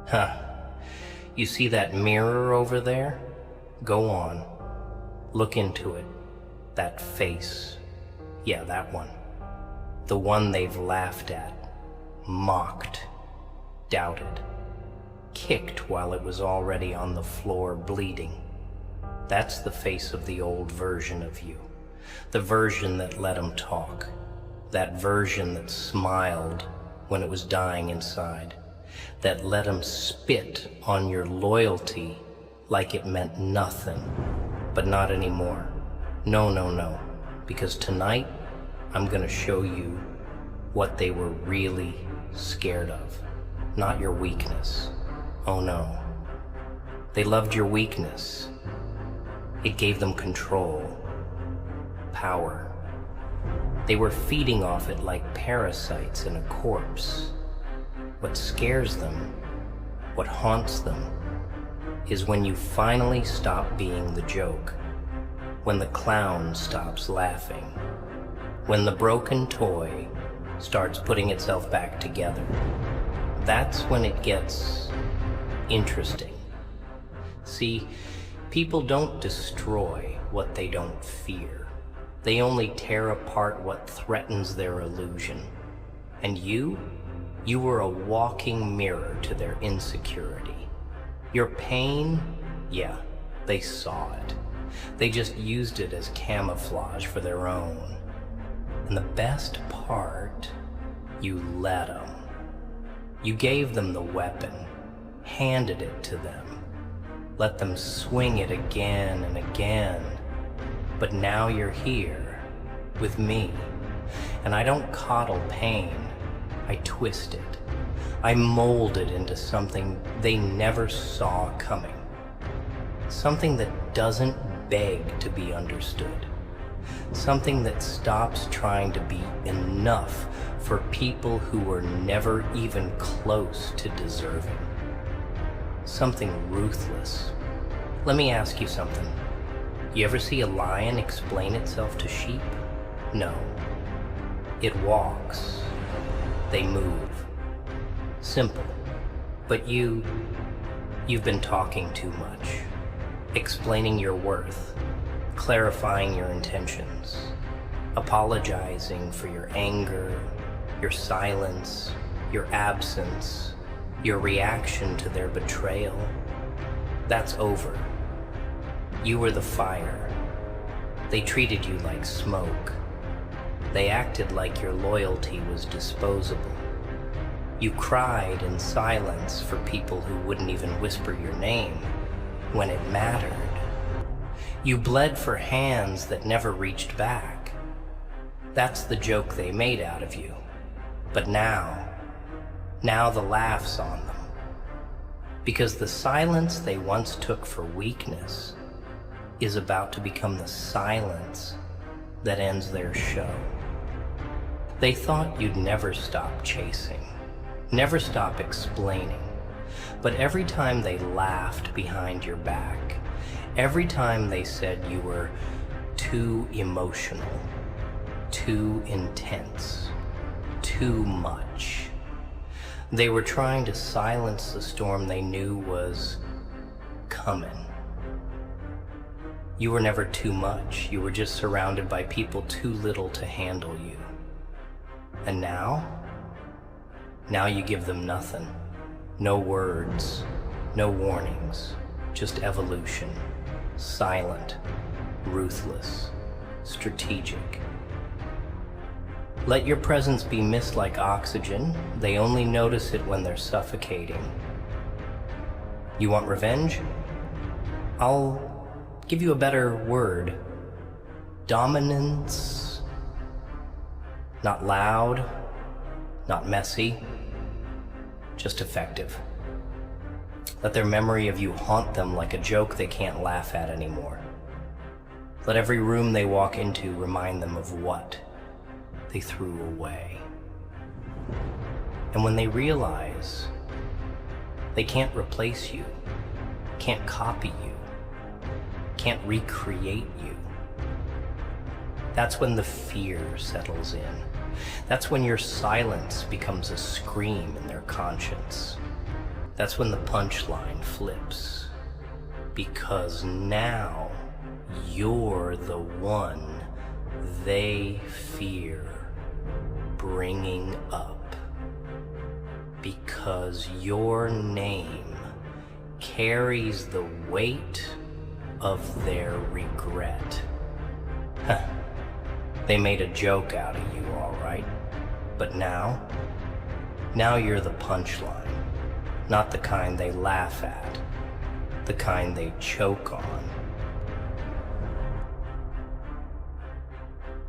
Huh. You see that mirror over there? Go on. Look into it. That face. Yeah, that one. The one they've laughed at, mocked, doubted, kicked while it was already on the floor bleeding. That's the face of the old version of you. The version that let him talk. That version that smiled when it was dying inside. That let him spit on your loyalty like it meant nothing. But not anymore. No, no, no. Because tonight, I'm gonna show you what they were really scared of. Not your weakness. Oh no. They loved your weakness. It gave them control. Power. They were feeding off it like parasites in a corpse. What scares them, what haunts them, is when you finally stop being the joke. When the clown stops laughing. When the broken toy starts putting itself back together. That's when it gets interesting. See, people don't destroy what they don't fear. They only tear apart what threatens their illusion. And you were a walking mirror to their insecurity. Your pain, yeah, they saw it. They just used it as camouflage for their own. And the best part, you let them. You gave them the weapon, handed it to them, let them swing it again and again. But now you're here, with me, and I don't coddle pain, I twist it. I mold it into something they never saw coming. Something that doesn't beg to be understood. Something that stops trying to be enough for people who were never even close to deserving. Something ruthless. Let me ask you something. You ever see a lion explain itself to sheep? No. It walks. They move. Simple. But you've been talking too much. Explaining your worth. Clarifying your intentions. Apologizing for your anger, your silence, your absence, your reaction to their betrayal. That's over. You were the fire. They treated you like smoke. They acted like your loyalty was disposable. You cried in silence for people who wouldn't even whisper your name when it mattered. You bled for hands that never reached back. That's the joke they made out of you. But now the laugh's on them. Because the silence they once took for weakness is about to become the silence that ends their show. They thought you'd never stop chasing, never stop explaining. But every time they laughed behind your back, every time they said you were too emotional, too intense, too much, they were trying to silence the storm they knew was coming. You were never too much. You were just surrounded by people too little to handle you. And now you give them nothing. No words, no warnings, just evolution. Silent, ruthless, strategic. Let your presence be missed like oxygen. They only notice it when they're suffocating. You want revenge? I'll give you a better word. Dominance. Not loud, not messy, just effective. Let their memory of you haunt them like a joke they can't laugh at anymore. Let every room they walk into remind them of what they threw away. And when they realize they can't replace you, can't copy you, can't recreate you, that's when the fear settles in. That's when your silence becomes a scream in their conscience. That's when the punchline flips. Because now you're the one they fear bringing up. Because your name carries the weight of their regret. They made a joke out of you, all right. But now you're the punchline. Not the kind they laugh at, the kind they choke on.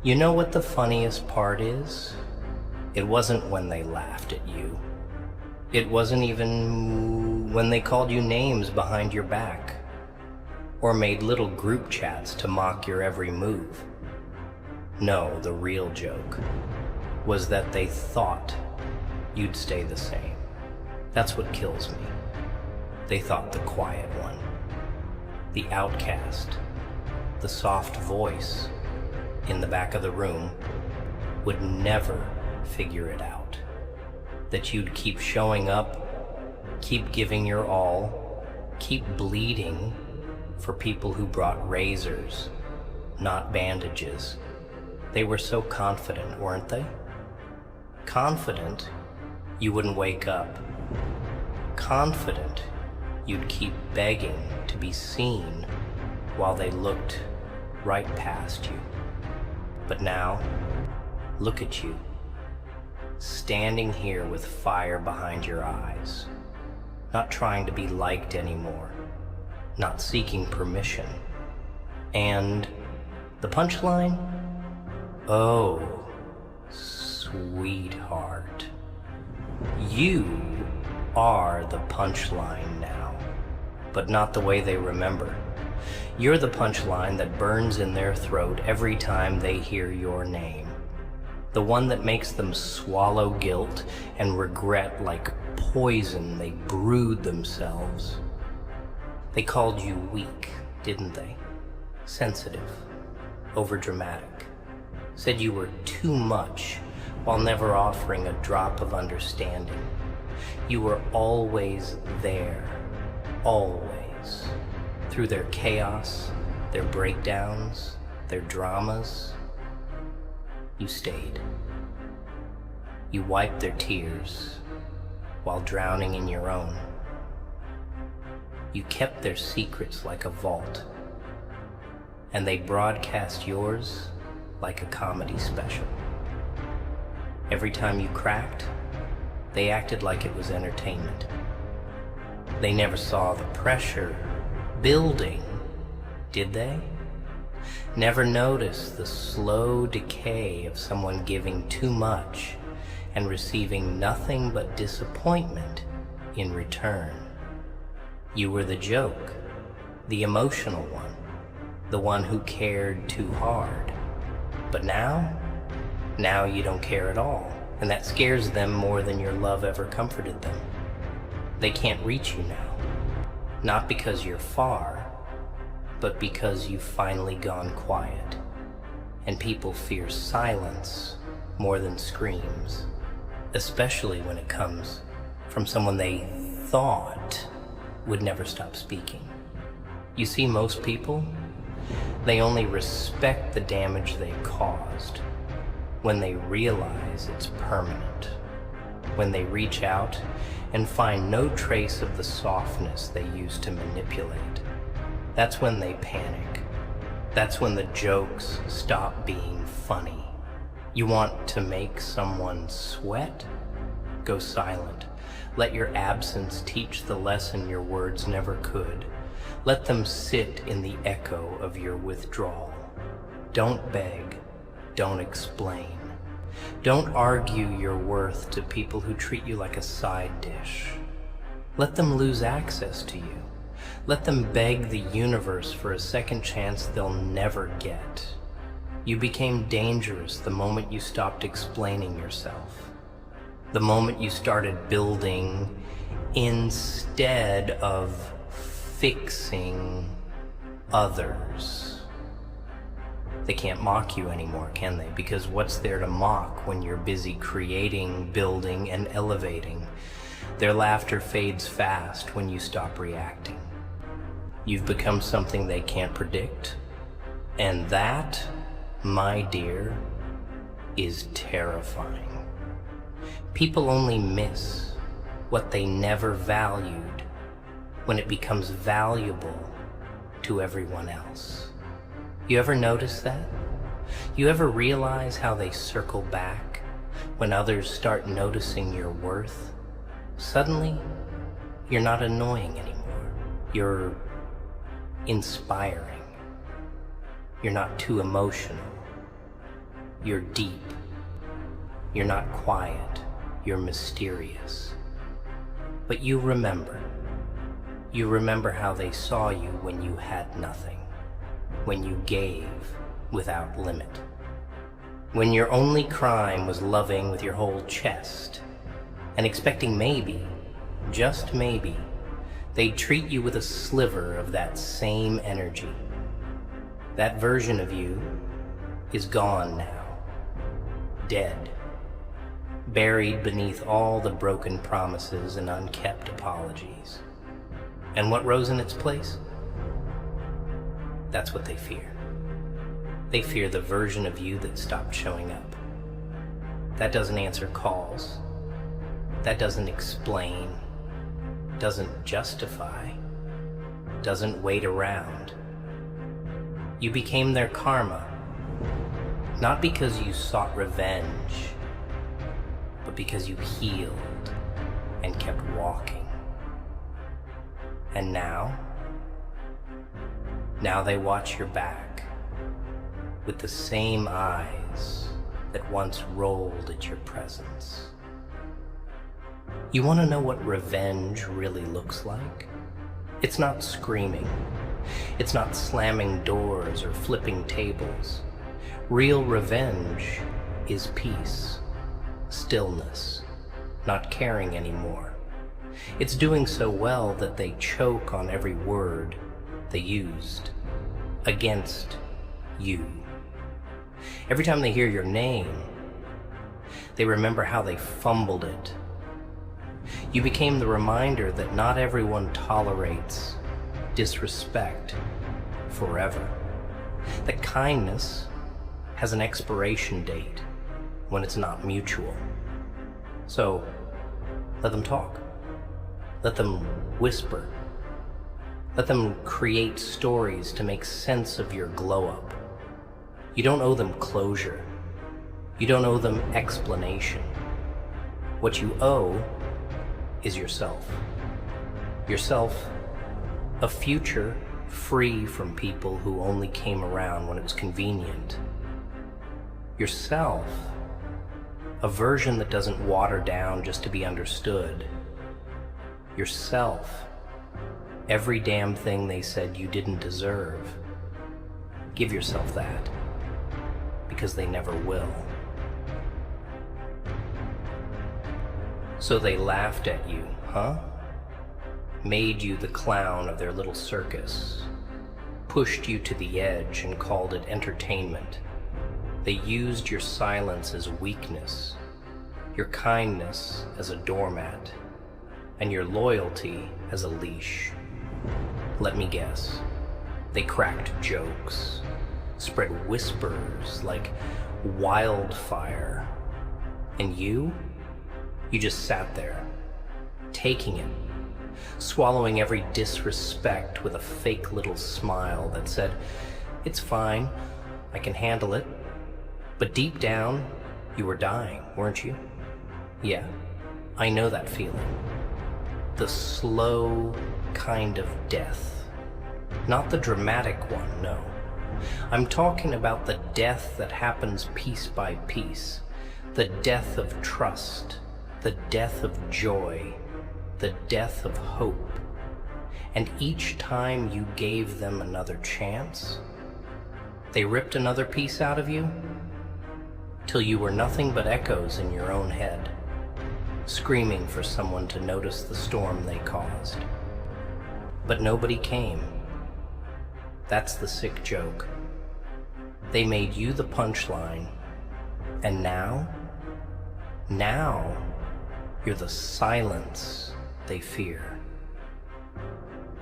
You know what the funniest part is? It wasn't when they laughed at you. It wasn't even when they called you names behind your back, or made little group chats to mock your every move. No, the real joke was that they thought you'd stay the same. That's what kills me. They thought the quiet one, the outcast, the soft voice in the back of the room would never figure it out. That you'd keep showing up, keep giving your all, keep bleeding for people who brought razors, not bandages. They were so confident, weren't they? Confident you wouldn't wake up. Confident you'd keep begging to be seen while they looked right past you. But now, look at you, standing here with fire behind your eyes, not trying to be liked anymore, not seeking permission. And the punchline? Oh, sweetheart. You are the punchline now, but not the way they remember. You're the punchline that burns in their throat every time they hear your name. The one that makes them swallow guilt and regret like poison they brewed themselves. They called you weak, didn't they? Sensitive, overdramatic. Said you were too much while never offering a drop of understanding. You were always there, always. Through their chaos, their breakdowns, their dramas, you stayed. You wiped their tears while drowning in your own. You kept their secrets like a vault, and they broadcast yours like a comedy special. Every time you cracked, they acted like it was entertainment. They never saw the pressure building, did they? Never noticed the slow decay of someone giving too much and receiving nothing but disappointment in return. You were the joke, the emotional one, the one who cared too hard. But now you don't care at all, and that scares them more than your love ever comforted them. They can't reach you now, not because you're far, but because you've finally gone quiet, and people fear silence more than screams, especially when it comes from someone they thought would never stop speaking. You see, most people, they only respect the damage they caused when they realize it's permanent, when they reach out and find no trace of the softness they used to manipulate. That's when they panic. That's when the jokes stop being funny. You want to make someone sweat? Go silent. Let your absence teach the lesson your words never could. Let them sit in the echo of your withdrawal. Don't beg. Don't explain. Don't argue your worth to people who treat you like a side dish. Let them lose access to you. Let them beg the universe for a second chance they'll never get. You became dangerous the moment you stopped explaining yourself. The moment you started building instead of fixing others. They can't mock you anymore, can they? Because what's there to mock when you're busy creating, building, and elevating? Their laughter fades fast when you stop reacting. You've become something they can't predict, and that, my dear, is terrifying. People only miss what they never valued when it becomes valuable to everyone else. You ever notice that? You ever realize how they circle back when others start noticing your worth? Suddenly, you're not annoying anymore. You're inspiring. You're not too emotional. You're deep. You're not quiet. You're mysterious. But you remember. You remember how they saw you when you had nothing, when you gave without limit, when your only crime was loving with your whole chest and expecting maybe, just maybe, they'd treat you with a sliver of that same energy. That version of you is gone now, dead, buried beneath all the broken promises and unkept apologies. And what rose in its place? That's what they fear. They fear the version of you that stopped showing up. That doesn't answer calls. That doesn't explain. Doesn't justify. Doesn't wait around. You became their karma, not because you sought revenge, but because you healed and kept walking. And now they watch your back with the same eyes that once rolled at your presence. You want to know what revenge really looks like? It's not screaming. It's not slamming doors or flipping tables. Real revenge is peace, stillness, not caring anymore. It's doing so well that they choke on every word they used against you. Every time they hear your name, they remember how they fumbled it. You became the reminder that not everyone tolerates disrespect forever. That kindness has an expiration date when it's not mutual. So, let them talk. Let them whisper. Let them create stories to make sense of your glow-up. You don't owe them closure. You don't owe them explanation. What you owe is yourself. Yourself, a future free from people who only came around when it was convenient. Yourself, a version that doesn't water down just to be understood. Yourself, every damn thing they said you didn't deserve. Give yourself that, because they never will. So they laughed at you, huh? Made you the clown of their little circus, pushed you to the edge and called it entertainment. They used your silence as weakness, your kindness as a doormat, and your loyalty as a leash. Let me guess. They cracked jokes, spread whispers like wildfire. And you just sat there, taking it, swallowing every disrespect with a fake little smile that said, "It's fine, I can handle it." But deep down, you were dying, weren't you? Yeah, I know that feeling. The slow kind of death. Not the dramatic one, no. I'm talking about the death that happens piece by piece. The death of trust. The death of joy. The death of hope. And each time you gave them another chance, they ripped another piece out of you, till you were nothing but echoes in your own head, screaming for someone to notice the storm they caused. But nobody came. That's the sick joke. They made you the punchline, and now You're the silence they fear.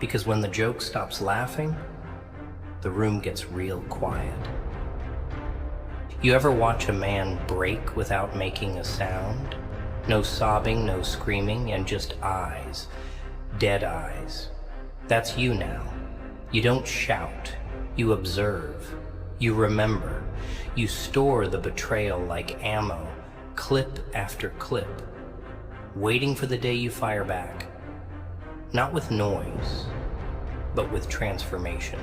Because when the joke stops laughing, the room gets real quiet. You ever watch a man break without making a sound? No sobbing, no screaming, and just eyes. Dead eyes. That's you now. You don't shout. You observe. You remember. You store the betrayal like ammo, clip after clip, waiting for the day you fire back. Not with noise, but with transformation.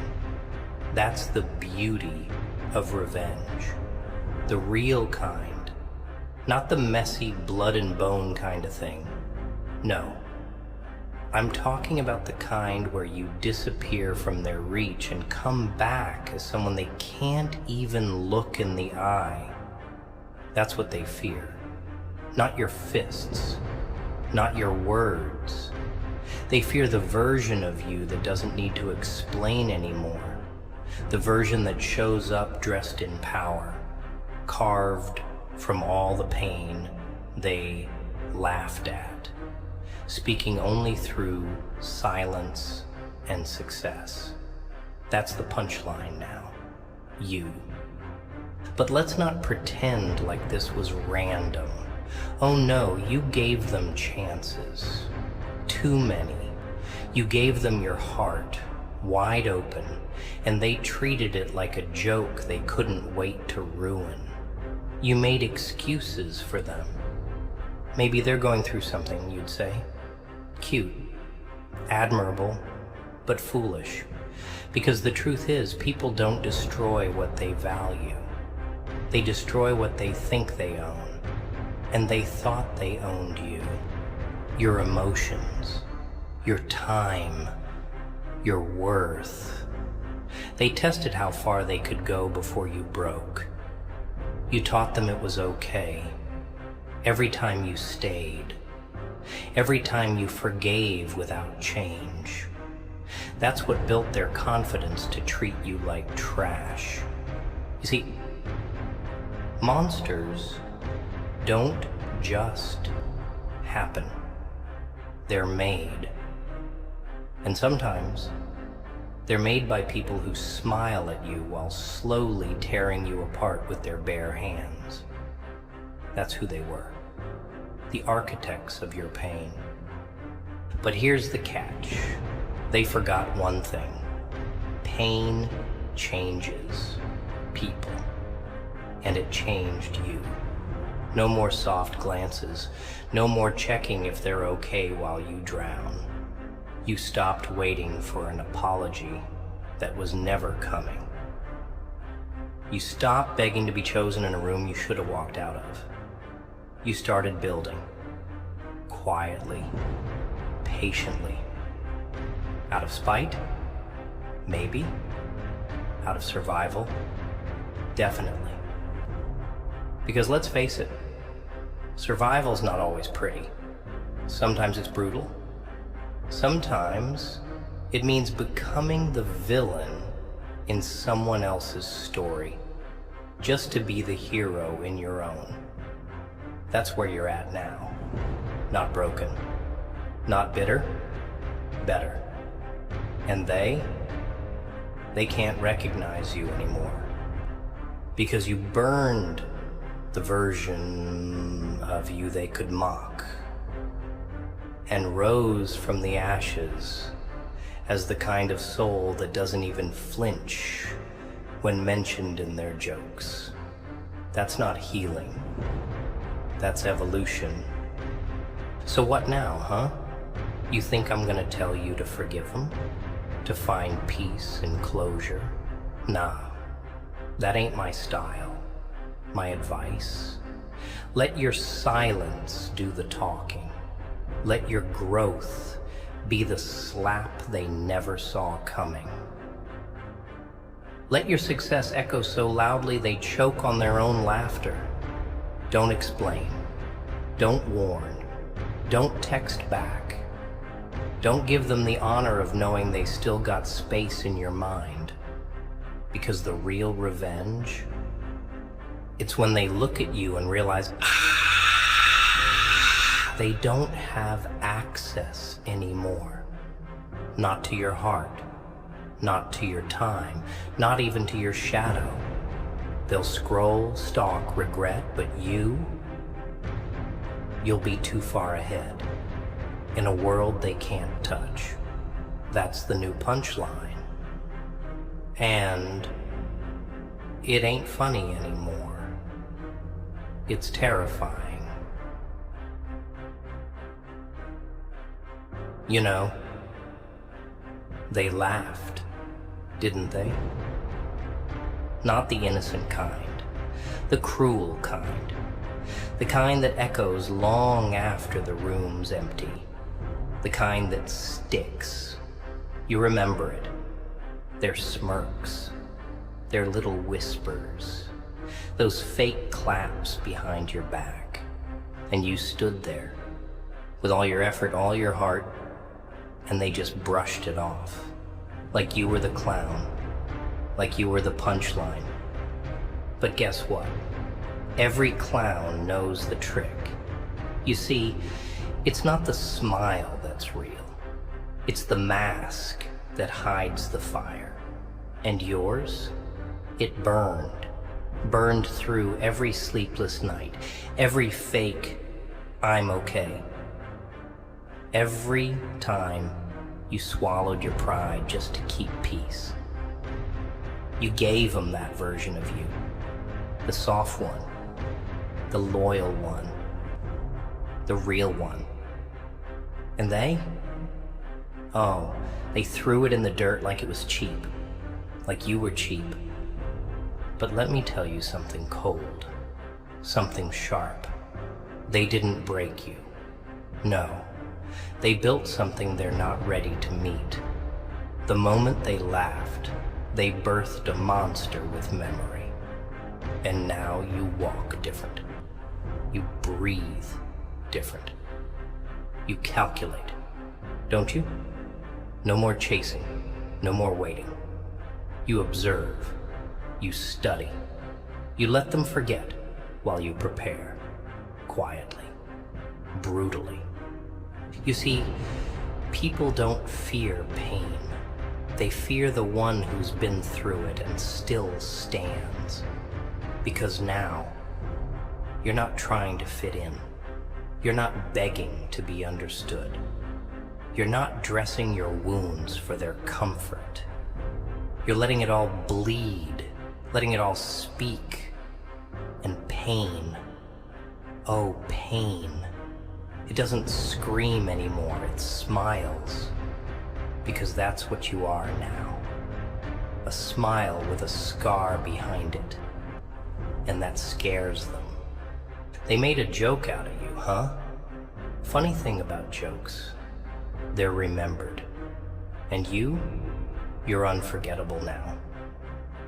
That's the beauty of revenge. The real kind. Not the messy blood and bone kind of thing. No. I'm talking about the kind where you disappear from their reach and come back as someone they can't even look in the eye. That's what they fear. Not your fists. Not your words. They fear the version of you that doesn't need to explain anymore. The version that shows up dressed in power, carved from all the pain they laughed at, speaking only through silence and success. That's the punchline now. You. But let's not pretend like this was random. Oh no, you gave them chances. Too many. You gave them your heart, wide open, and they treated it like a joke they couldn't wait to ruin. You made excuses for them. Maybe they're going through something, you'd say. Cute, admirable, but foolish. Because the truth is, people don't destroy what they value. They destroy what they think they own. And they thought they owned you. Your emotions, your time, your worth. They tested how far they could go before you broke. You taught them it was okay. Every time you stayed. Every time you forgave without change. That's what built their confidence to treat you like trash. You see, monsters don't just happen. They're made. And sometimes they're made by people who smile at you while slowly tearing you apart with their bare hands. That's who they were. The architects of your pain. But here's the catch. They forgot one thing. Pain changes people. And it changed you. No more soft glances. No more checking if they're okay while you drown. You stopped waiting for an apology that was never coming. You stopped begging to be chosen in a room you should have walked out of. You started building. Quietly. Patiently. Out of spite? Maybe. Out of survival? Definitely. Because let's face it, survival's not always pretty. Sometimes it's brutal. Sometimes it means becoming the villain in someone else's story, just to be the hero in your own. That's where you're at now. Not broken. Not bitter. Better. And they can't recognize you anymore. Because you burned the version of you they could mock, and rose from the ashes as the kind of soul that doesn't even flinch when mentioned in their jokes. That's not healing. That's evolution. So what now, huh? You think I'm gonna tell you to forgive them? To find peace and closure? Nah, that ain't my style. My advice? Let your silence do the talking. Let your growth be the slap they never saw coming. Let your success echo so loudly they choke on their own laughter. Don't explain. Don't warn. Don't text back. Don't give them the honor of knowing they still got space in your mind. Because the real revenge, it's when they look at you and realize, They don't have access anymore. Not to your heart, not to your time, not even to your shadow. They'll scroll, stalk, regret, but you'll be too far ahead in a world they can't touch. That's the new punchline. And it ain't funny anymore. It's terrifying. You know, they laughed, didn't they? Not the innocent kind, the cruel kind, the kind that echoes long after the room's empty, the kind that sticks. You remember it, their smirks, their little whispers, those fake claps behind your back, and you stood there with all your effort, all your heart, and they just brushed it off, like you were the clown, like you were the punchline. But guess what? Every clown knows the trick. You see, it's not the smile that's real. It's the mask that hides the fire. And yours? It burned through every sleepless night, every fake "I'm okay." Every time you swallowed your pride just to keep peace. You gave them that version of you, the soft one, the loyal one, the real one. And they threw it in the dirt like it was cheap, like you were cheap. But let me tell you something cold, something sharp. They didn't break you. No. They built something they're not ready to meet. The moment they laughed, they birthed a monster with memory. And now you walk different. You breathe different. You calculate, don't you? No more chasing, no more waiting. You observe, you study. You let them forget while you prepare, quietly, brutally. You see, people don't fear pain. They fear the one who's been through it and still stands. Because now, you're not trying to fit in. You're not begging to be understood. You're not dressing your wounds for their comfort. You're letting it all bleed, letting it all speak. And pain, oh pain. It doesn't scream anymore, it smiles. Because that's what you are now. A smile with a scar behind it. And that scares them. They made a joke out of you, huh? Funny thing about jokes, they're remembered. And you're unforgettable now.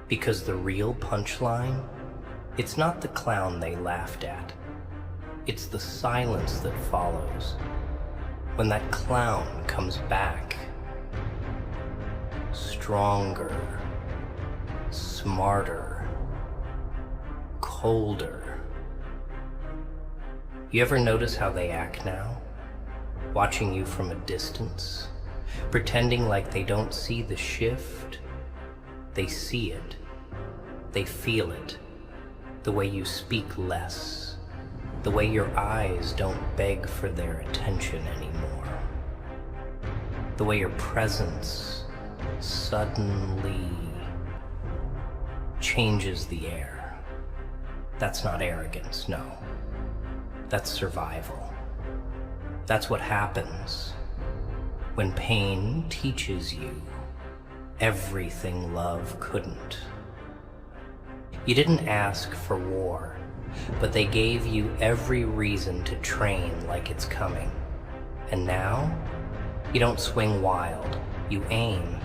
Because the real punchline, it's not the clown they laughed at. It's the silence that follows. When that clown comes back, stronger, smarter, colder. You ever notice how they act now? Watching you from a distance, pretending like they don't see the shift. They see it. They feel it. The way you speak less. The way your eyes don't beg for their attention anymore. The way your presence suddenly changes the air. That's not arrogance, no. That's survival. That's what happens when pain teaches you everything love couldn't. You didn't ask for war, but they gave you every reason to train like it's coming. And now, you don't swing wild, you aim.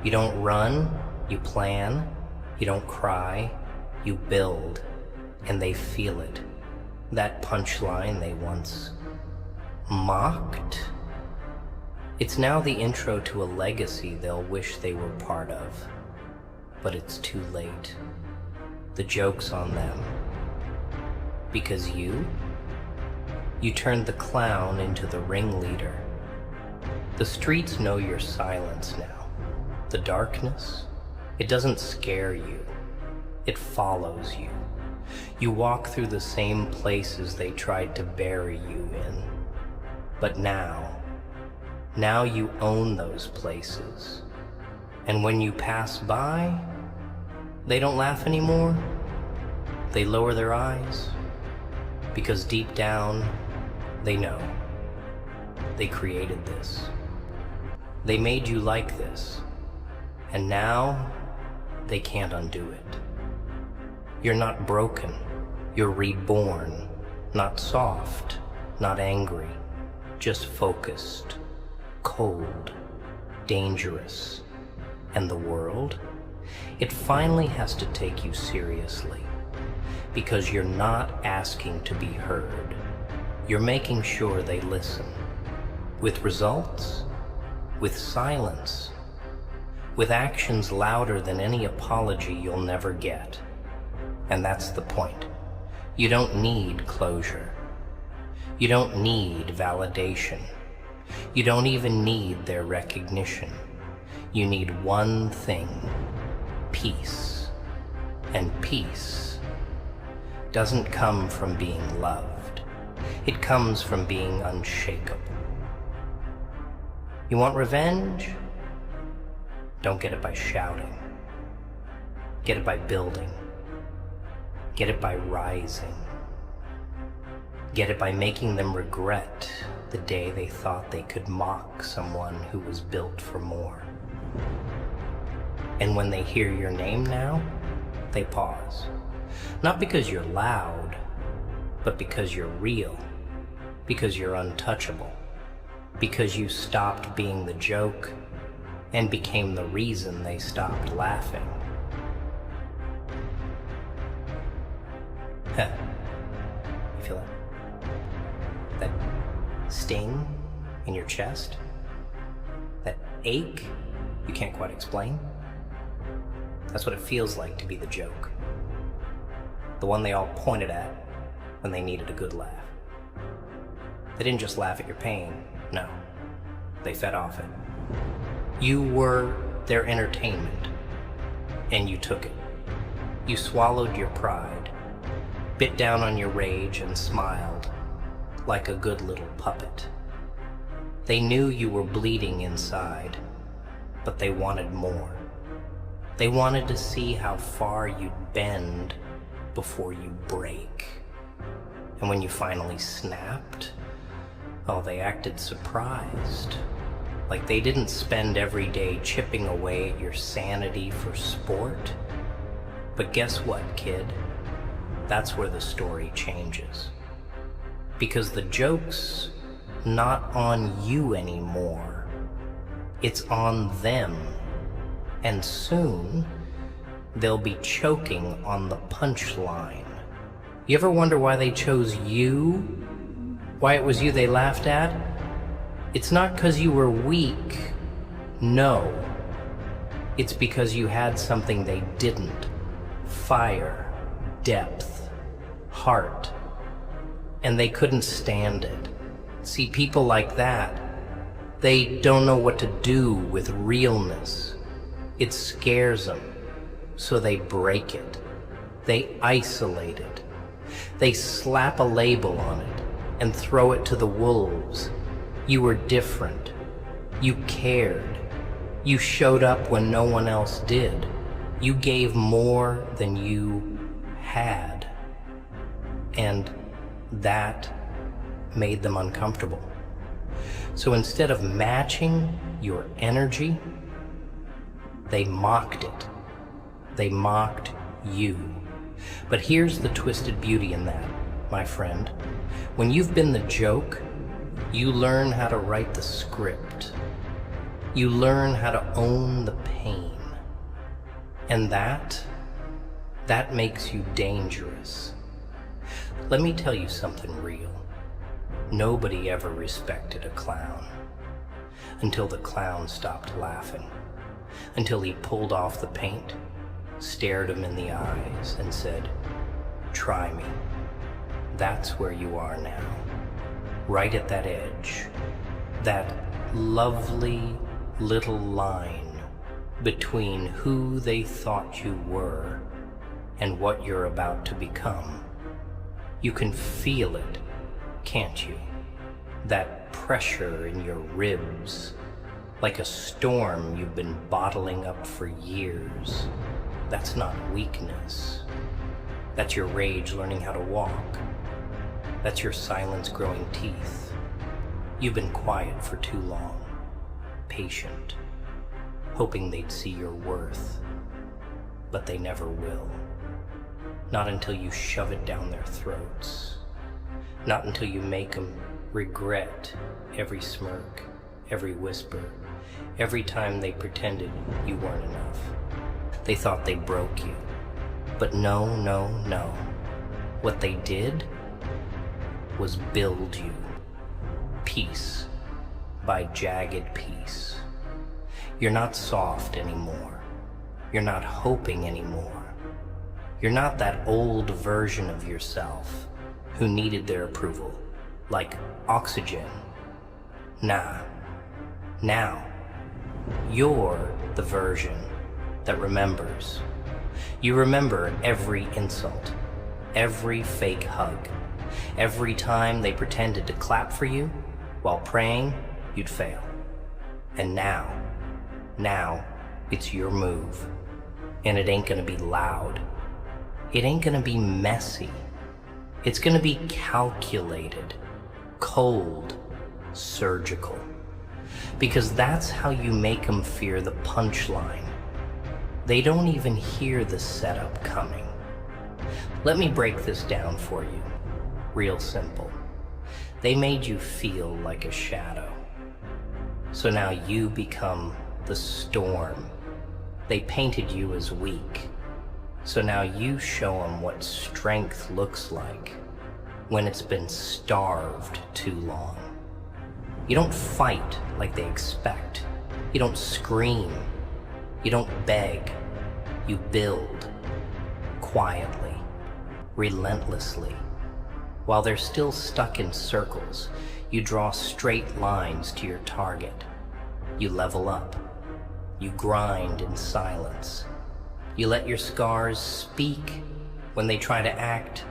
You don't run, you plan. You don't cry, you build. And they feel it. That punchline they once mocked. It's now the intro to a legacy they'll wish they were part of. But it's too late. The joke's on them. Because you You turned the clown into the ringleader. The streets know your silence now. The darkness, it doesn't scare you. It follows you. You walk through the same places they tried to bury you in. But now you own those places. And when you pass by, they don't laugh anymore. They lower their eyes. Because deep down, they know. They created this. They made you like this. And now, they can't undo it. You're not broken. You're reborn. Not soft. Not angry. Just focused. Cold. Dangerous. And the world? It finally has to take you seriously. Because you're not asking to be heard. You're making sure they listen. With results? With silence. With actions louder than any apology you'll never get. And that's the point. You don't need closure. You don't need validation. You don't even need their recognition. You need one thing: peace. And peace doesn't come from being loved. It comes from being unshakable. You want revenge? Don't get it by shouting. Get it by building. Get it by rising. Get it by making them regret the day they thought they could mock someone who was built for more. And when they hear your name now, they pause. Not because you're loud, but because you're real. Because you're untouchable. Because you stopped being the joke and became the reason they stopped laughing. Huh. You feel it? That sting in your chest? That ache you can't quite explain? That's what it feels like to be the joke. The one they all pointed at when they needed a good laugh. They didn't just laugh at your pain, no. They fed off it. You were their entertainment, and you took it. You swallowed your pride, bit down on your rage, and smiled like a good little puppet. They knew you were bleeding inside, but they wanted more. They wanted to see how far you'd bend before you break. And when you finally snapped, oh, they acted surprised. Like they didn't spend every day chipping away at your sanity for sport. But guess what, kid? That's where the story changes. Because the joke's not on you anymore. It's on them. And soon, they'll be choking on the punchline. You ever wonder why they chose you? Why it was you they laughed at? It's not 'cause you were weak. No. It's because you had something they didn't. Fire, depth, heart. And they couldn't stand it. See, people like that, they don't know what to do with realness. It scares them, so they break it. They isolate it. They slap a label on it and throw it to the wolves. You were different. You cared. You showed up when no one else did. You gave more than you had. And that made them uncomfortable. So instead of matching your energy, they mocked it. They mocked you. But here's the twisted beauty in that, my friend. When you've been the joke, you learn how to write the script. You learn how to own the pain. And that makes you dangerous. Let me tell you something real. Nobody ever respected a clown until the clown stopped laughing, until he pulled off the paint, stared him in the eyes, and said, "Try me." That's where you are now. right at that edge, that lovely little line between who they thought you were and what you're about to become. You can feel it, can't you? That pressure in your ribs, like a storm you've been bottling up for years. That's not weakness. That's your rage learning how to walk. That's your silence growing teeth. You've been quiet for too long, patient, hoping they'd see your worth, but they never will. Not until you shove it down their throats. Not until you make them regret every smirk, every whisper, every time they pretended you weren't enough. They thought they broke you. But no, no, no. What they did was build you, piece by jagged piece. You're not soft anymore. You're not hoping anymore. You're not that old version of yourself who needed their approval, like oxygen. Nah. Now, you're the version that remembers. You remember every insult, every fake hug, every time they pretended to clap for you while praying you'd fail. And now, it's your move. And it ain't gonna be loud. It ain't gonna be messy. It's gonna be calculated, cold, surgical. Because that's how you make them fear the punchline. They don't even hear the setup coming. Let me break this down for you. Real simple. They made you feel like a shadow. So now you become the storm. They painted you as weak. So now you show them what strength looks like when it's been starved too long. You don't fight like they expect. You don't scream. You don't beg. You build. Quietly. Relentlessly. While they're still stuck in circles, you draw straight lines to your target. You level up. You grind in silence. You let your scars speak when they try to act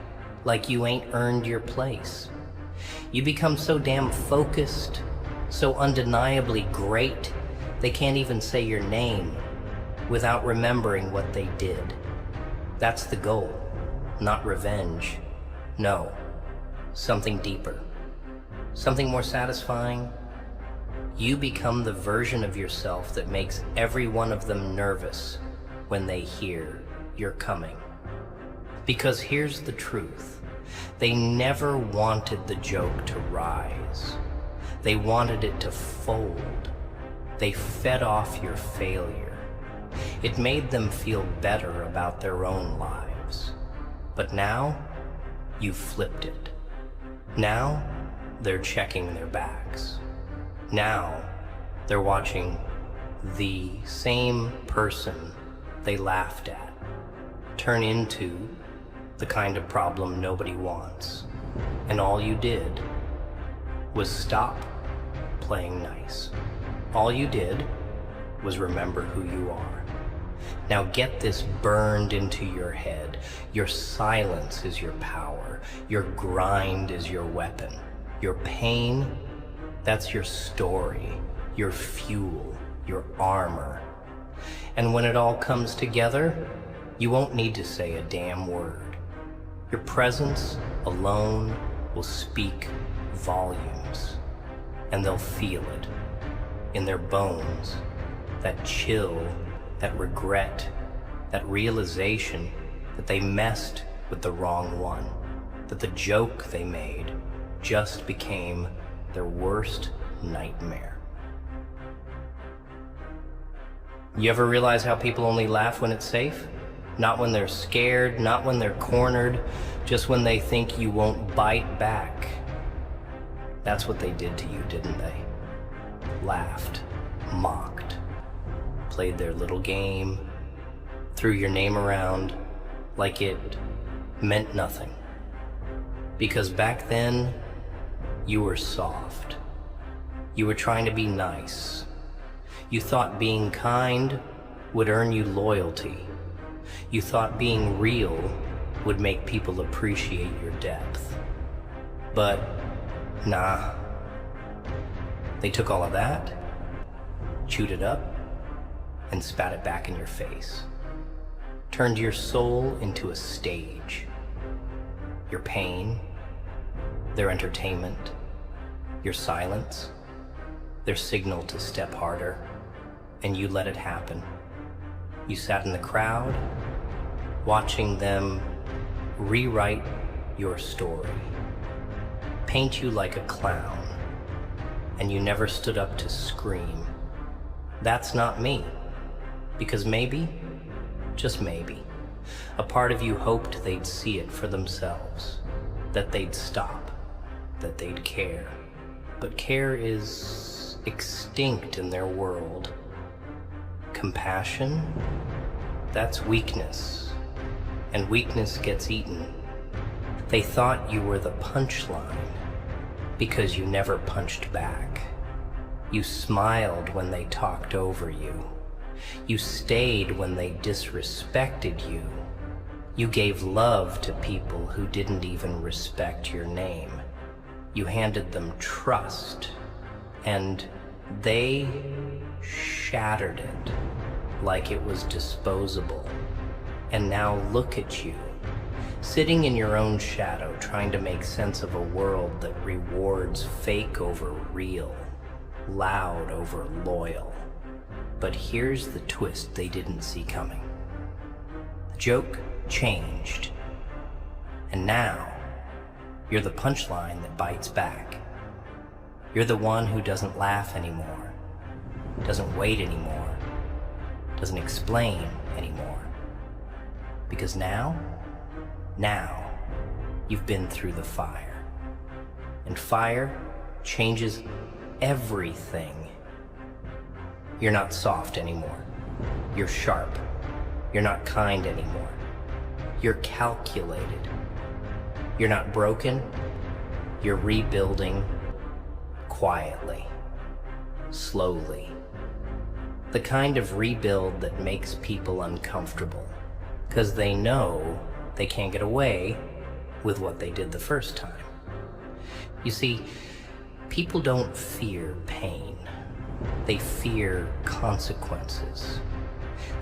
like you ain't earned your place. You become so damn focused, so undeniably great, they can't even say your name without remembering what they did. That's the goal, not revenge. No, something deeper, something more satisfying. You become the version of yourself that makes every one of them nervous when they hear you're coming. Because here's the truth. They never wanted the joke to rise. They wanted it to fold. They fed off your failure. It made them feel better about their own lives. But now, you've flipped it. Now, they're checking their backs. Now, they're watching the same person they laughed at turn into the kind of problem nobody wants. And all you did was stop playing nice. All you did was remember who you are. Now get this burned into your head. Your silence is your power. Your grind is your weapon. Your pain, that's your story, your fuel, your armor. And when it all comes together, you won't need to say a damn word. Your presence alone will speak volumes, and they'll feel it in their bones, that chill, that regret, that realization that they messed with the wrong one, that the joke they made just became their worst nightmare. You ever realize how people only laugh when it's safe? Not when they're scared, not when they're cornered, just when they think you won't bite back. That's what they did to you, didn't they? Laughed, mocked, played their little game, threw your name around like it meant nothing. Because back then, You were soft. You were trying to be nice. You thought being kind would earn you loyalty. You thought being real would make people appreciate your depth. But, nah. They took all of that, chewed it up, and spat it back in your face. Turned your soul into a stage. Your pain, their entertainment, your silence, their signal to step harder, and you let it happen. You sat in the crowd, watching them rewrite your story, paint you like a clown, and you never stood up to scream, "That's not me," because maybe, just maybe, a part of you hoped they'd see it for themselves, that they'd stop, that they'd care. But care is extinct in their world. Compassion, that's weakness, and weakness gets eaten. They thought you were the punchline because you never punched back. You smiled when they talked over you. You stayed when they disrespected you. You gave love to people who didn't even respect your name. You handed them trust, and they shattered it like it was disposable. And now look at you, sitting in your own shadow, trying to make sense of a world that rewards fake over real, loud over loyal. But here's the twist they didn't see coming. The joke changed, and now you're the punchline that bites back. You're the one who doesn't laugh anymore, doesn't wait anymore, doesn't explain anymore. Because now you've been through the fire. And fire changes everything. You're not soft anymore. You're sharp. You're not kind anymore. You're calculated. You're not broken. You're rebuilding quietly, slowly. The kind of rebuild that makes people uncomfortable, because they know they can't get away with what they did the first time. You see, people don't fear pain. They fear consequences.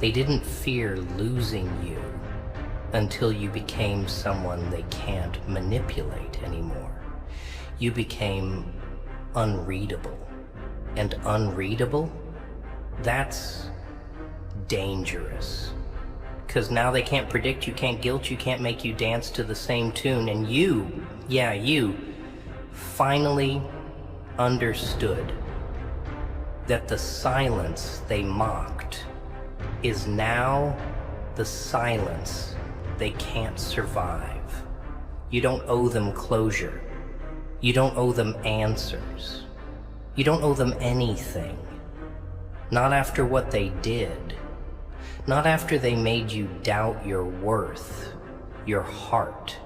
They didn't fear losing you until you became someone they can't manipulate anymore. You became unreadable. And unreadable, that's dangerous. Because now they can't predict, you can't guilt, you can't make you dance to the same tune. And you finally understood that the silence they mocked is now the silence they can't survive. You don't owe them closure. You don't owe them answers. You don't owe them anything. Not after what they did. Not after they made you doubt your worth, your heart,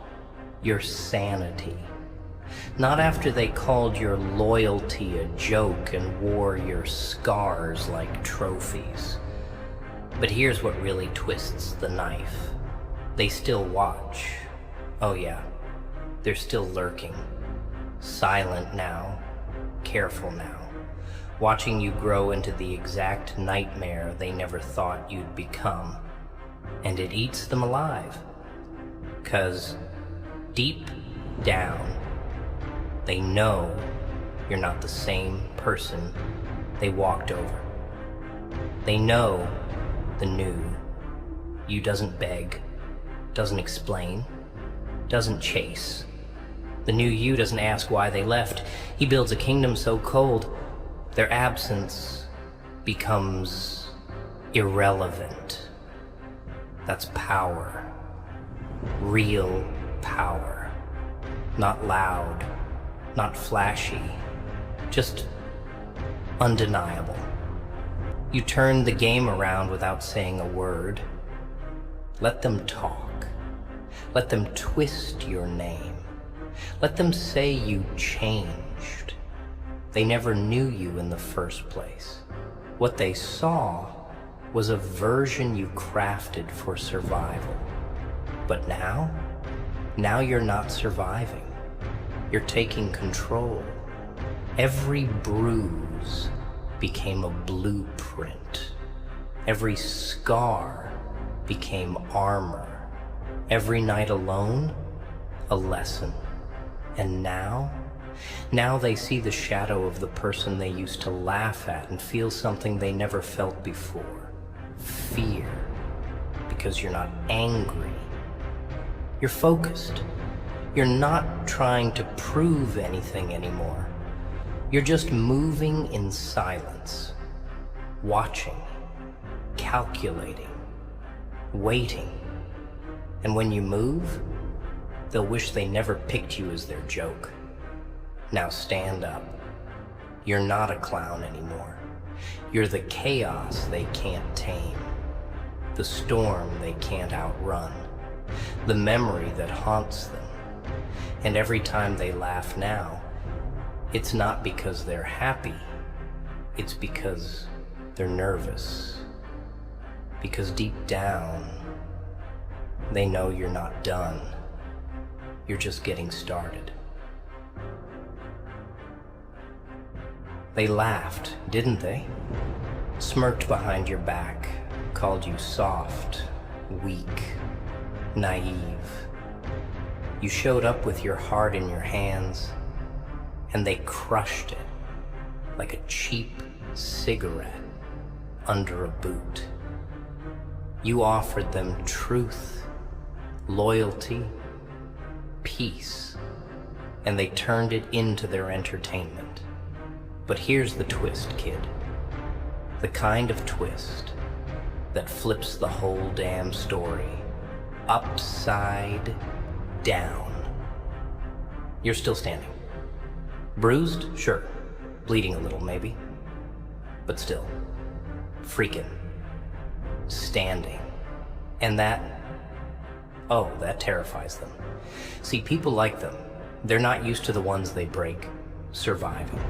your sanity. Not after they called your loyalty a joke and wore your scars like trophies. But here's what really twists the knife. They still watch. Oh yeah, they're still lurking. Silent now, careful now. Watching you grow into the exact nightmare they never thought you'd become. And it eats them alive. 'Cause deep down, they know you're not the same person they walked over. They know the new you doesn't beg, doesn't explain, doesn't chase. The new you doesn't ask why they left. He builds a kingdom so cold, their absence becomes irrelevant. That's power. Real power. Not loud, not flashy, just undeniable. You turn the game around without saying a word. Let them talk. Let them twist your name. Let them say you changed. They never knew you in the first place. What they saw was a version you crafted for survival. But now you're not surviving. You're taking control. Every bruise became a blueprint. Every scar became armor. Every night alone, a lesson. And now they see the shadow of the person they used to laugh at and feel something they never felt before. Fear. Because you're not angry. You're focused. You're not trying to prove anything anymore. You're just moving in silence, watching, calculating, waiting. And when you move, they'll wish they never picked you as their joke. Now stand up. You're not a clown anymore. You're the chaos they can't tame, the storm they can't outrun, the memory that haunts them. And every time they laugh now, it's not because they're happy, it's because they're nervous. Because deep down, they know you're not done. You're just getting started. They laughed, didn't they? Smirked behind your back, called you soft, weak, naive. You showed up with your heart in your hands, and they crushed it like a cheap cigarette under a boot. You offered them truth, loyalty, peace, and they turned it into their entertainment. But here's the twist, kid. The kind of twist that flips the whole damn story upside down. You're still standing. Bruised? Sure. Bleeding a little, maybe. But still. Freaking. Standing. And that terrifies them. See, people like them, they're not used to the ones they break surviving.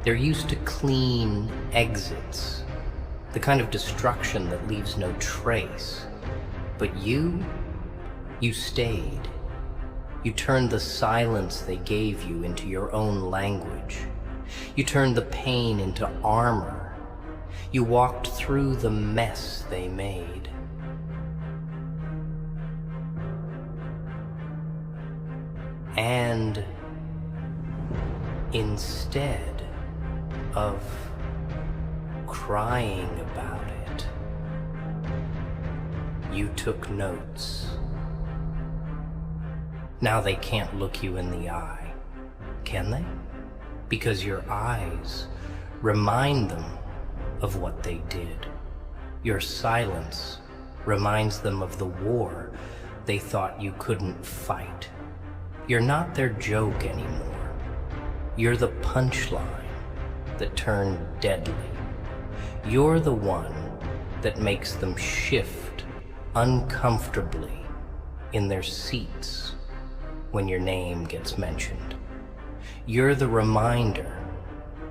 They're used to clean exits, the kind of destruction that leaves no trace. But you stayed. You turned the silence they gave you into your own language. You turned the pain into armor. You walked through the mess they made. And instead of crying about it, you took notes. Now they can't look you in the eye, can they? Because your eyes remind them of what they did. Your silence reminds them of the war they thought you couldn't fight. You're not their joke anymore. You're the punchline that turned deadly. You're the one that makes them shift uncomfortably in their seats when your name gets mentioned. You're the reminder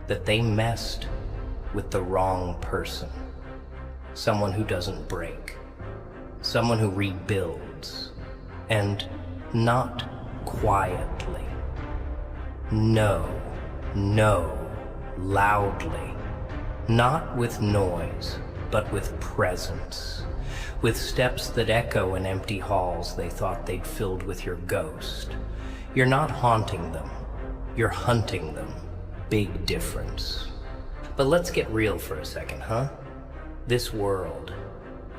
that they messed with the wrong person. Someone who doesn't break. Someone who rebuilds. And not quietly. No, loudly. Not with noise, but with presence. With steps that echo in empty halls they thought they'd filled with your ghost. You're not haunting them, you're hunting them. Big difference. But let's get real for a second, huh? This world,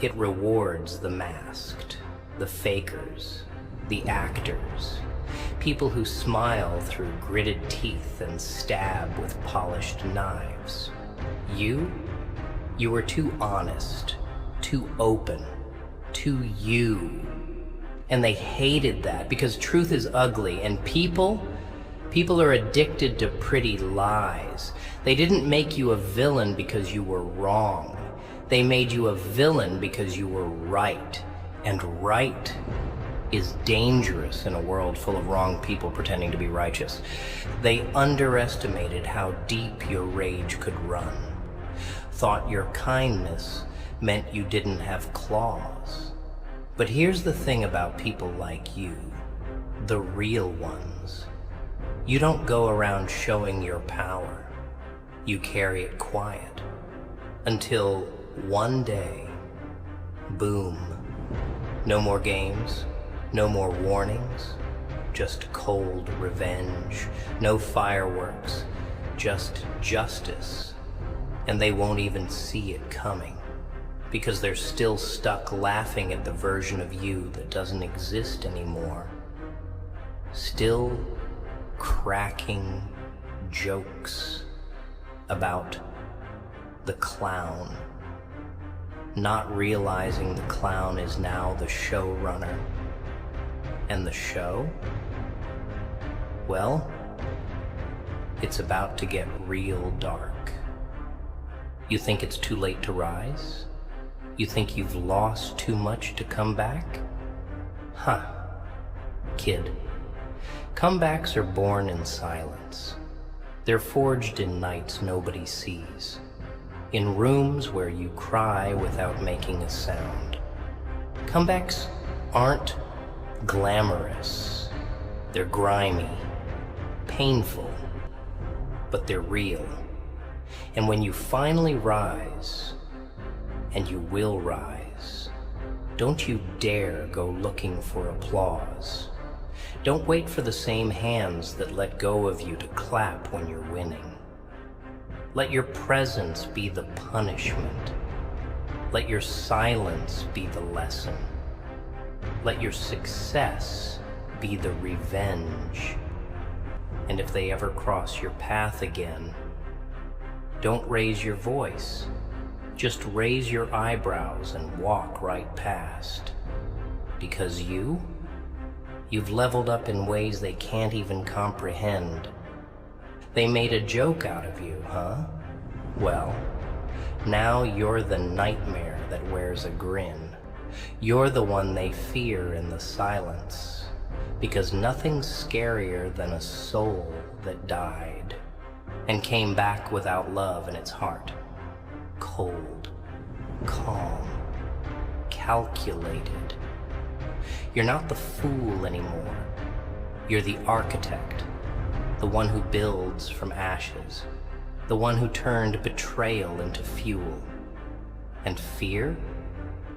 it rewards the masked, the fakers, the actors, people who smile through gritted teeth and stab with polished knives. You were too honest, too open, too you. And they hated that because truth is ugly, and people are addicted to pretty lies. They didn't make you a villain because you were wrong. They made you a villain because you were right. And right is dangerous in a world full of wrong people pretending to be righteous. They underestimated how deep your rage could run. Thought your kindness meant you didn't have claws. But here's the thing about people like you, the real ones. You don't go around showing your power. You carry it quiet. Until one day, boom. No more games, no more warnings, just cold revenge. No fireworks, just justice. And they won't even see it coming, because they're still stuck laughing at the version of you that doesn't exist anymore. Still cracking jokes about the clown, not realizing the clown is now the showrunner. And the show? Well, it's about to get real dark. You think it's too late to rise? You think you've lost too much to come back? Huh, kid. Comebacks are born in silence. They're forged in nights nobody sees, in rooms where you cry without making a sound. Comebacks aren't glamorous. They're grimy, painful, but they're real. And when you finally rise, and you will rise, don't you dare go looking for applause. Don't wait for the same hands that let go of you to clap when you're winning. Let your presence be the punishment. Let your silence be the lesson. Let your success be the revenge. And if they ever cross your path again, don't raise your voice. Just raise your eyebrows and walk right past. Because you've leveled up in ways they can't even comprehend. They made a joke out of you, huh? Well, now you're the nightmare that wears a grin. You're the one they fear in the silence, because nothing's scarier than a soul that died and came back without love in its heart. Cold, calm, calculated. You're not the fool anymore. You're the architect, the one who builds from ashes, the one who turned betrayal into fuel. And fear?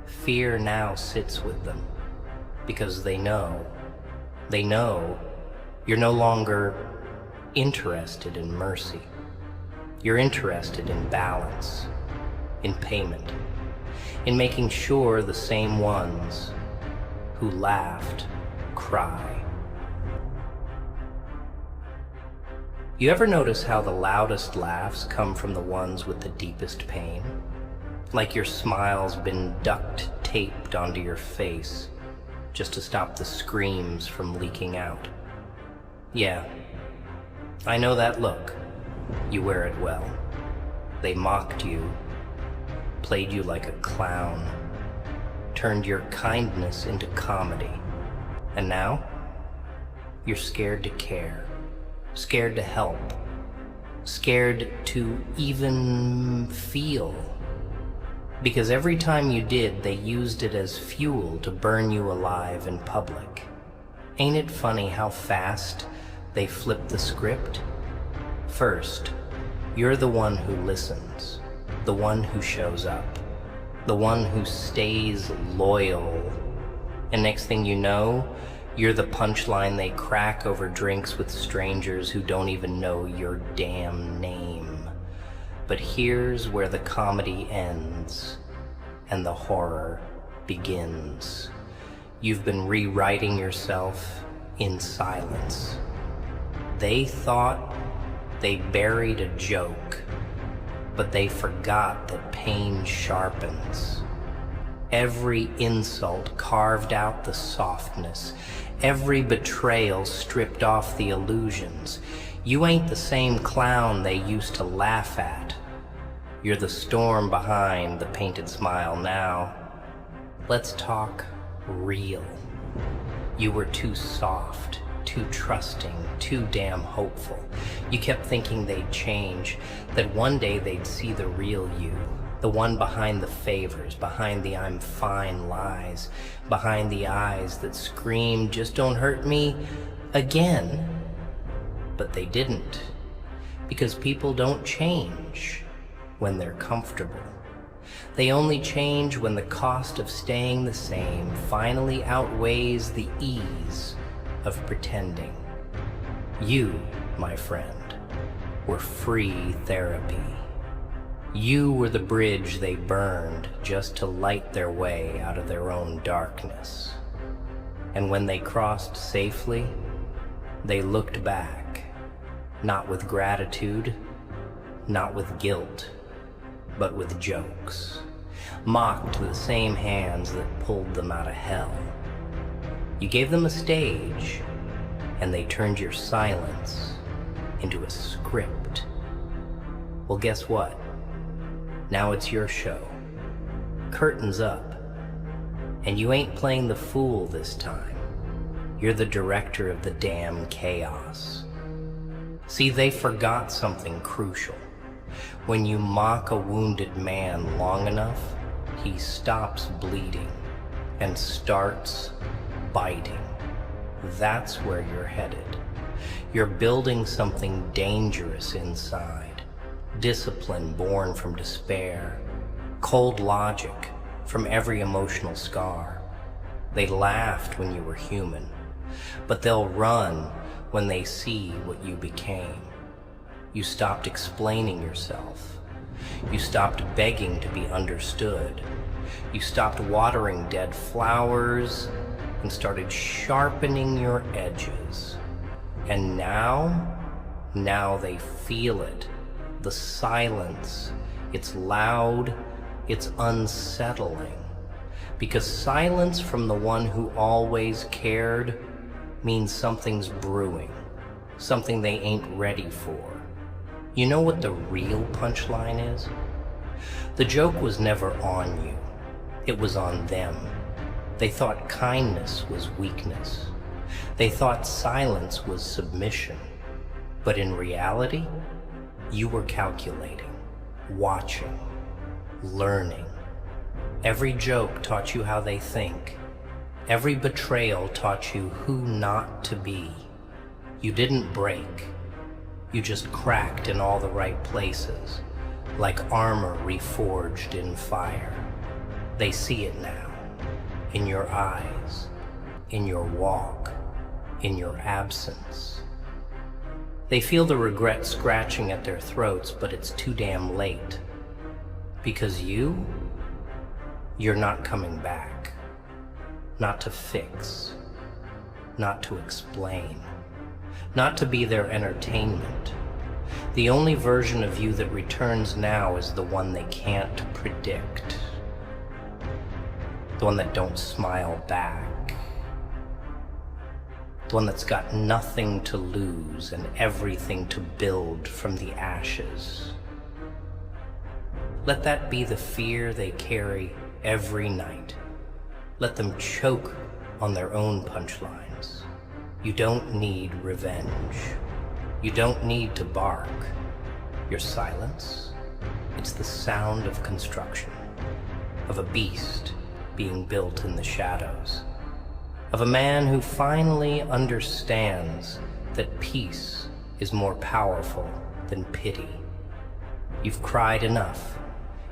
Fear now sits with them, because they know you're no longer interested in mercy. You're interested in balance, in payment, in making sure the same ones who laughed cry. You ever notice how the loudest laughs come from the ones with the deepest pain? Like your smile's been duct taped onto your face just to stop the screams from leaking out. Yeah, I know that look. You wear it well. They mocked you, played you like a clown, turned your kindness into comedy. And now, you're scared to care, scared to help, scared to even feel. Because every time you did, they used it as fuel to burn you alive in public. Ain't it funny how fast they flip the script? First, you're the one who listens, the one who shows up, the one who stays loyal. And next thing you know, you're the punchline they crack over drinks with strangers who don't even know your damn name. But here's where the comedy ends and the horror begins. You've been rewriting yourself in silence. They thought they buried a joke, but they forgot that pain sharpens. Every insult carved out the softness. Every betrayal stripped off the illusions. You ain't the same clown they used to laugh at. You're the storm behind the painted smile now. Let's talk real. You were too soft, too trusting, too damn hopeful. You kept thinking they'd change, that one day they'd see the real you, the one behind the favors, behind the I'm fine lies, behind the eyes that screamed, just don't hurt me again. But they didn't, because people don't change when they're comfortable. They only change when the cost of staying the same finally outweighs the ease of pretending. You, my friend, were free therapy. You were the bridge they burned just to light their way out of their own darkness. And when they crossed safely, they looked back, not with gratitude, not with guilt, but with jokes, mocked the same hands that pulled them out of hell. You gave them a stage, and they turned your silence into a script. Well, guess what? Now it's your show. Curtains up. And you ain't playing the fool this time. You're the director of the damn chaos. See, they forgot something crucial. When you mock a wounded man long enough, he stops bleeding and starts biting. That's where you're headed. You're building something dangerous inside. Discipline born from despair. Cold logic from every emotional scar. They laughed when you were human, but they'll run when they see what you became. You stopped explaining yourself. You stopped begging to be understood. You stopped watering dead flowers and started sharpening your edges. And now they feel it. The silence. It's loud. It's unsettling. Because silence from the one who always cared means something's brewing. Something they ain't ready for. You know what the real punchline is? The joke was never on you. It was on them. They thought kindness was weakness. They thought silence was submission. But in reality, you were calculating, watching, learning. Every joke taught you how they think. Every betrayal taught you who not to be. You didn't break. You just cracked in all the right places, like armor reforged in fire. They see it now, in your eyes, in your walk, in your absence. They feel the regret scratching at their throats, but it's too damn late. Because you're not coming back. Not to fix, not to explain. Not to be their entertainment. The only version of you that returns now is the one they can't predict. The one that don't smile back. The one that's got nothing to lose and everything to build from the ashes. Let that be the fear they carry every night. Let them choke on their own punchlines. You don't need revenge. You don't need to bark. Your silence, it's the sound of construction, of a beast being built in the shadows, of a man who finally understands that peace is more powerful than pity. You've cried enough.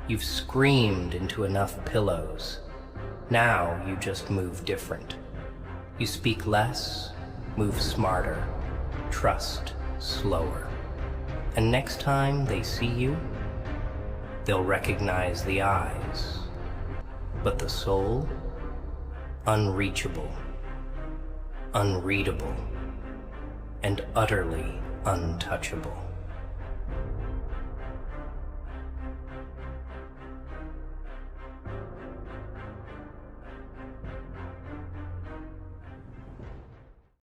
You've screamed into enough pillows. Now you just move different. You speak less, move smarter, trust slower. And next time they see you, they'll recognize the eyes, but the soul, unreachable, unreadable, and utterly untouchable.